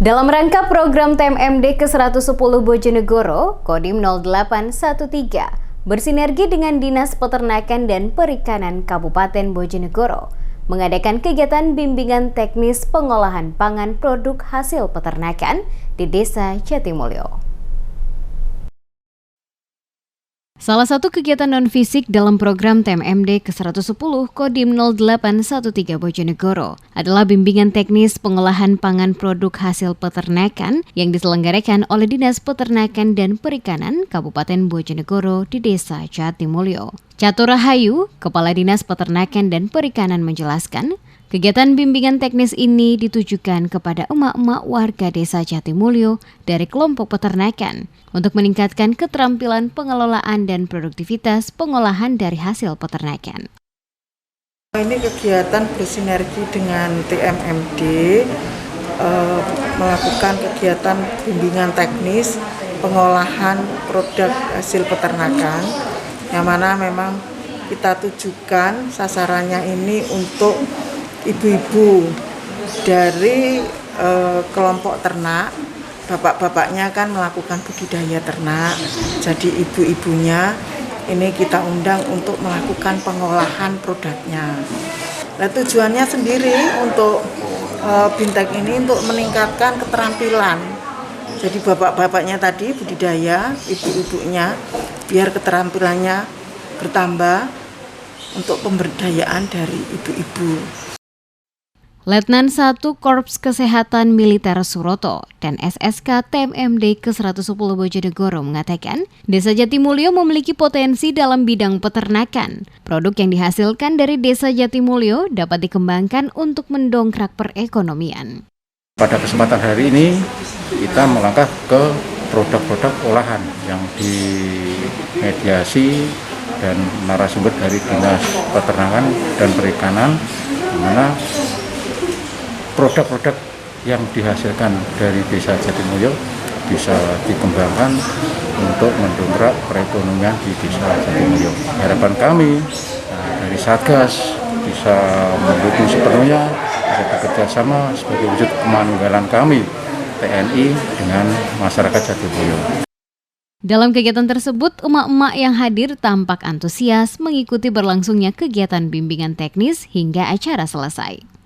Dalam rangka program TMMD ke-110 Bojonegoro, Kodim 0813 bersinergi dengan Dinas Peternakan dan Perikanan Kabupaten Bojonegoro mengadakan kegiatan bimbingan teknis pengolahan pangan produk hasil peternakan di Desa Jatimulyo. Salah satu kegiatan non-fisik dalam program TMMD ke-110 Kodim 0813 Bojonegoro adalah bimbingan teknis pengolahan pangan produk hasil peternakan yang diselenggarakan oleh Dinas Peternakan dan Perikanan Kabupaten Bojonegoro di Desa Jatimulyo. Catur Rahayu, Kepala Dinas Peternakan dan Perikanan menjelaskan, kegiatan bimbingan teknis ini ditujukan kepada emak-emak warga Desa Jatimulyo dari kelompok peternakan untuk meningkatkan keterampilan pengelolaan dan produktivitas pengolahan dari hasil peternakan. Ini kegiatan bersinergi dengan TMMD, melakukan kegiatan bimbingan teknis pengolahan produk hasil peternakan, yang mana memang kita tujukan sasarannya ini untuk ibu-ibu dari kelompok ternak. Bapak-bapaknya kan melakukan budidaya ternak, jadi ibu-ibunya ini kita undang untuk melakukan pengolahan produknya. Nah, tujuannya sendiri untuk Bintek ini untuk meningkatkan keterampilan. Jadi bapak-bapaknya tadi budidaya, ibu-ibunya biar keterampilannya bertambah untuk pemberdayaan dari ibu-ibu. Letnan 1 Korps Kesehatan Militer Suroto dan SSK TMMD ke-110 Bojonegoro mengatakan, Desa Jatimulyo memiliki potensi dalam bidang peternakan. Produk yang dihasilkan dari Desa Jatimulyo dapat dikembangkan untuk mendongkrak perekonomian. Pada kesempatan hari ini, kita melangkah ke produk-produk olahan yang dimediasi dan narasumber dari Dinas Peternakan dan Perikanan, di mana produk-produk yang dihasilkan dari Desa Jatimulyo bisa dikembangkan untuk mendongkrak perekonomian di Desa Jatimulyo. Harapan kami dari Satgas bisa mendukung sepenuhnya, bisa bekerja sama sebagai wujud kemanunggalan kami TNI dengan masyarakat Jatimulyo. Dalam kegiatan tersebut, emak-emak yang hadir tampak antusias mengikuti berlangsungnya kegiatan bimbingan teknis hingga acara selesai.